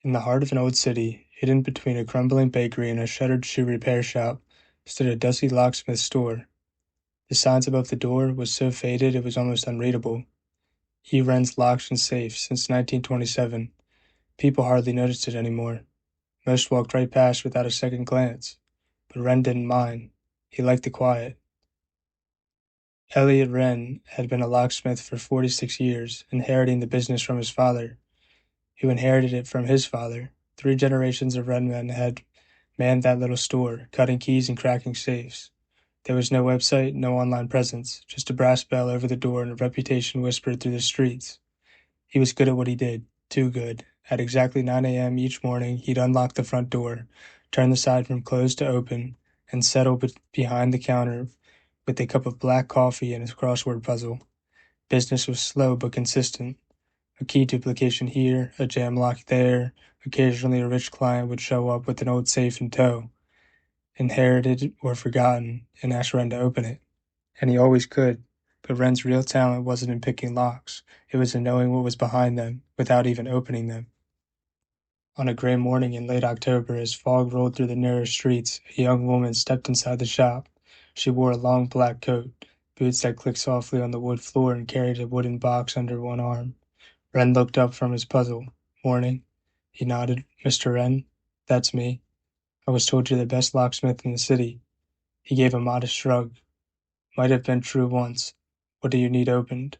In the heart of an old city, hidden between a crumbling bakery and a shuttered shoe repair shop, stood a dusty locksmith store. The signs above the door was so faded it was almost unreadable. E. Wren's Locks and Safes since 1927. People hardly noticed it anymore. Most walked right past without a second glance. But Wren didn't mind. He liked the quiet. Elliot Wren had been a locksmith for 46 years, inheriting the business from his father, who inherited it from his father. 3 generations of Wren men had manned that little store, cutting keys and cracking safes. There was no website, no online presence, just a brass bell over the door and a reputation whispered through the streets. He was good at what he did, too good. At exactly 9 a.m. each morning, he'd unlock the front door, turn the side from closed to open, and settle behind the counter with a cup of black coffee and his crossword puzzle. Business was slow but consistent. A key duplication here, a jam lock there. Occasionally a rich client would show up with an old safe in tow, inherited or forgotten, and ask Wren to open it. And he always could. But Wren's real talent wasn't in picking locks. It was in knowing what was behind them, without even opening them. On a gray morning in late October, as fog rolled through the narrow streets, a young woman stepped inside the shop. She wore a long black coat, boots that clicked softly on the wood floor, and carried a wooden box under one arm. Wren looked up from his puzzle. "Morning." He nodded. "Mr. Wren?" "That's me. I was told you're the best locksmith in the city." He gave a modest shrug. "Might have been true once. What do you need opened?"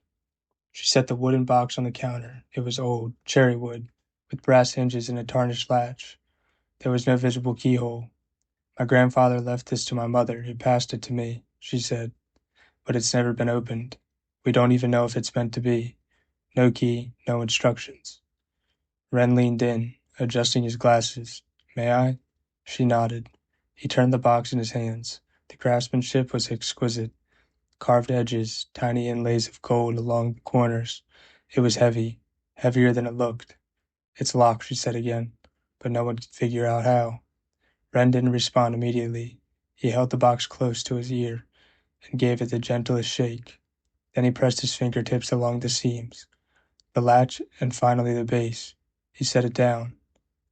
She set the wooden box on the counter. It was old, cherry wood, with brass hinges and a tarnished latch. There was no visible keyhole. "My grandfather left this to my mother, who passed it to me," she said. "But it's never been opened. We don't even know if it's meant to be. No key, no instructions." Wren leaned in, adjusting his glasses. "May I?" She nodded. He turned the box in his hands. The craftsmanship was exquisite. Carved edges, tiny inlays of gold along the corners. It was heavy, heavier than it looked. "It's locked," she said again, but no one could figure out how. Wren didn't respond immediately. He held the box close to his ear and gave it the gentlest shake. Then he pressed his fingertips along the seams, the latch, and finally the base. He set it down.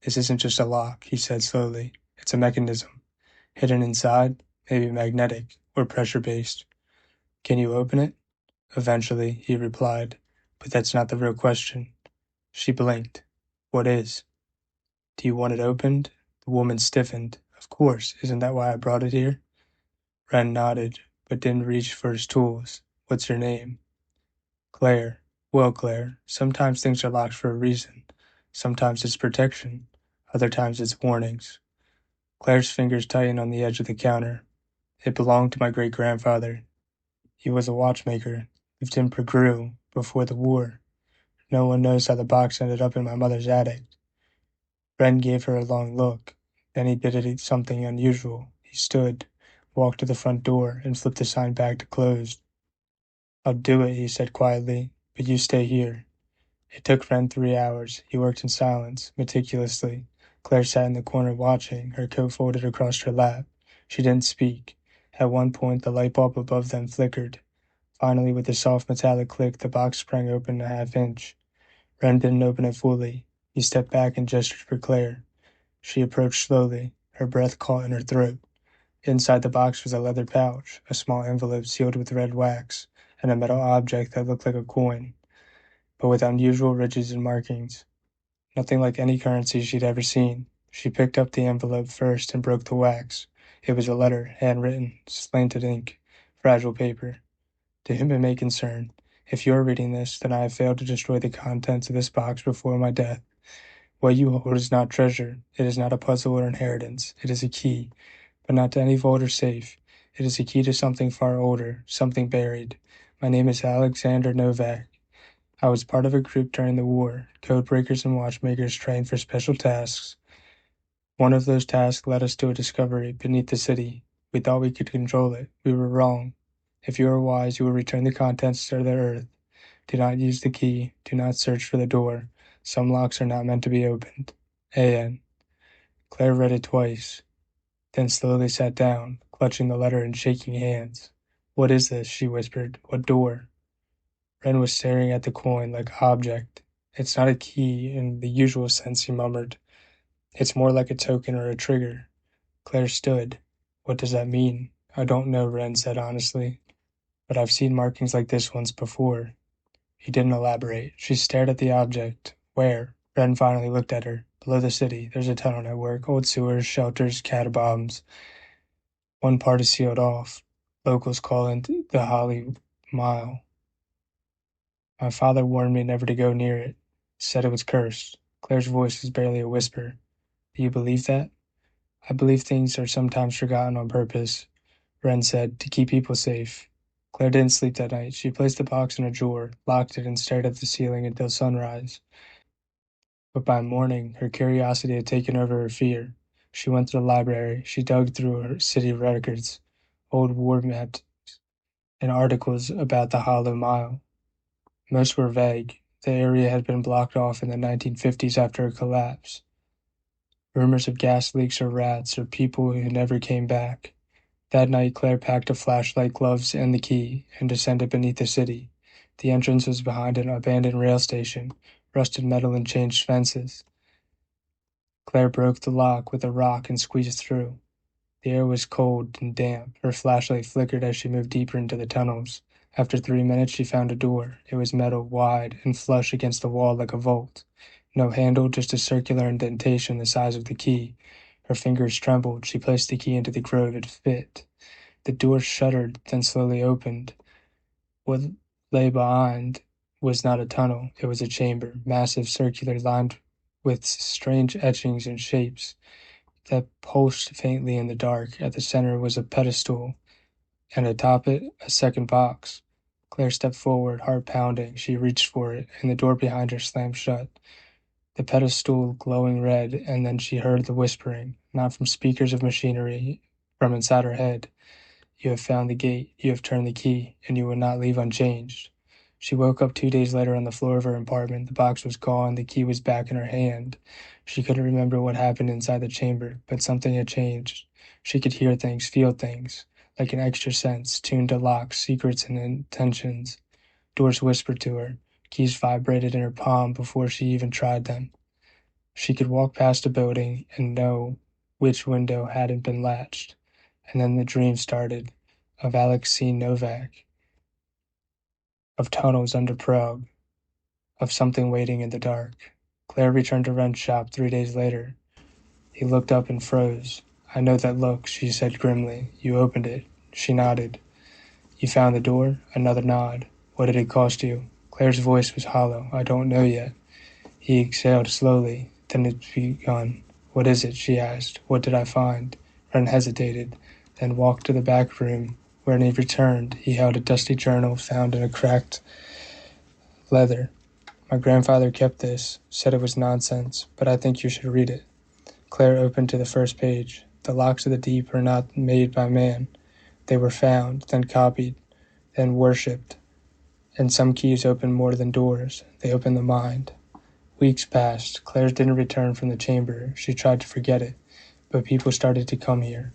"This isn't just a lock," he said slowly. "It's a mechanism. Hidden inside, maybe magnetic or pressure-based. Can you open it?" "Eventually," he replied. "But that's not the real question." She blinked. "What is?" "Do you want it opened?" The woman stiffened. "Of course. Isn't that why I brought it here?" Wren nodded, but didn't reach for his tools. "What's your name?" "Claire." "Well, Claire, sometimes things are locked for a reason. Sometimes it's protection. Other times it's warnings." Claire's fingers tightened on the edge of the counter. "It belonged to my great-grandfather. He was a watchmaker, lived in Peru before the war. No one knows how the box ended up in my mother's attic." Wren gave her a long look. Then he did something unusual. He stood, walked to the front door, and flipped the sign back to closed. "I'll do it," he said quietly, "but you stay here." It took Wren 3 hours. He worked in silence, meticulously. Claire sat in the corner watching, her coat folded across her lap. She didn't speak. At one point, the light bulb above them flickered. Finally, with a soft metallic click, the box sprang open a half-inch. Wren didn't open it fully. He stepped back and gestured for Claire. She approached slowly, her breath caught in her throat. Inside the box was a leather pouch, a small envelope sealed with red wax, and a metal object that looked like a coin, but with unusual ridges and markings. Nothing like any currency she'd ever seen. She picked up the envelope first and broke the wax. It was a letter, handwritten, slanted ink, fragile paper. "To whom it may concern, if you are reading this, then I have failed to destroy the contents of this box before my death. What you hold is not treasure. It is not a puzzle or inheritance. It is a key, but not to any vault or safe. It is a key to something far older, something buried. My name is Alexander Novak. I was part of a group during the war, code breakers and watchmakers trained for special tasks. One of those tasks led us to a discovery beneath the city. We thought we could control it. We were wrong. If you are wise, you will return the contents to the earth. Do not use the key. Do not search for the door. Some locks are not meant to be opened. A.N." Claire read it twice, then slowly sat down, clutching the letter and shaking hands. "What is this?" she whispered. "What door?" Wren was staring at the coin like an object. It's not a key in the usual sense, he murmured. It's more like a token or a trigger. Claire stood. What does that mean? I don't know, Wren said honestly. But I've seen markings like this once before. He didn't elaborate. She stared at the object. Where? Wren finally looked at her. Below the city. There's a tunnel network, old sewers, shelters, catacombs. One part is sealed off. Locals call it the Holly Mile. My father warned me never to go near it. Said it was cursed. Claire's voice was barely a whisper. Do you believe that? I believe things are sometimes forgotten on purpose, Wren said, to keep people safe. Claire didn't sleep that night. She placed the box in a drawer, locked it, and stared at the ceiling until sunrise. But by morning, her curiosity had taken over her fear. She went to the library. She dug through her city records, old war maps, and articles about the Hollow Mile. Most were vague. The area had been blocked off in the 1950s after a collapse. Rumors of gas leaks or rats or people who never came back. That night Claire packed a flashlight, gloves, and the key, and descended beneath the city. The entrance was behind an abandoned rail station, rusted metal and changed fences. Claire broke the lock with a rock and squeezed through. The air was cold and damp. Her flashlight flickered as she moved deeper into the tunnels. After 3 minutes she found a door. It was metal, wide, and flush against the wall like a vault. No handle, just a circular indentation the size of the key. Her fingers trembled. She placed the key into the groove. It fit. The door shuddered, then slowly opened. What lay behind was not a tunnel. It was a chamber, massive, circular, lined with strange etchings and shapes that pulsed faintly in the dark. At the center was a pedestal, and atop it, a second box. Claire stepped forward, heart pounding. She reached for it, and the door behind her slammed shut. The pedestal glowing red, and then she heard the whispering, not from speakers of machinery, from inside her head. You have found the gate, you have turned the key, and you will not leave unchanged. She woke up 2 days later on the floor of her apartment. The box was gone, the key was back in her hand. She couldn't remember what happened inside the chamber, but something had changed. She could hear things, feel things, like an extra sense, tuned to locks, secrets, and intentions. Doors whispered to her. Keys vibrated in her palm before she even tried them. She could walk past a building and know which window hadn't been latched. And then the dream started, of Alexei Novak, of tunnels under Prague, of something waiting in the dark. Claire returned to Wren's shop 3 days later. He looked up and froze. I know that look, she said grimly. You opened it. She nodded. You found the door? Another nod. What did it cost you? Claire's voice was hollow. I don't know yet. He exhaled slowly. Then it's begun. What is it? She asked. What did I find? Wren hesitated, then walked to the back room. When he returned, he held a dusty journal found in a cracked leather. My grandfather kept this, said it was nonsense, but I think you should read it. Claire opened to the first page. The locks of the deep are not made by man. They were found, then copied, then worshipped. And some keys open more than doors. They open the mind. Weeks passed. Claire didn't return from the chamber. She tried to forget it, but people started to come here.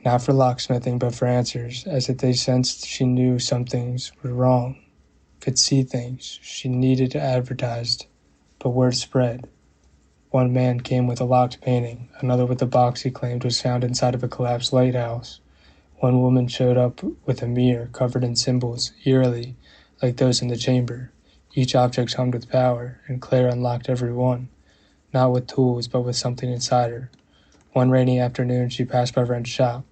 Not for locksmithing, but for answers, as if they sensed she knew some things were wrong, could see things she needed advertised. But word spread. One man came with a locked painting, another with a box he claimed was found inside of a collapsed lighthouse. One woman showed up with a mirror covered in symbols, eerily, like those in the chamber. Each object hummed with power, and Claire unlocked every one, not with tools, but with something inside her. One rainy afternoon she passed by Wren's shop.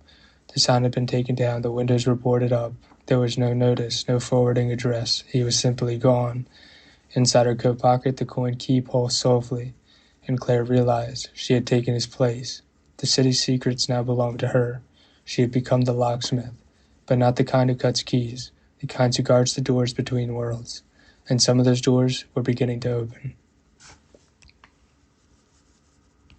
The sign had been taken down, the windows were boarded up. There was no notice, no forwarding address. He was simply gone. Inside her coat pocket the coin key pulsed softly, and Claire realized she had taken his place. The city's secrets now belonged to her. She had become the locksmith, but not the kind who cuts keys, the kind who guards the doors between worlds. And some of those doors were beginning to open.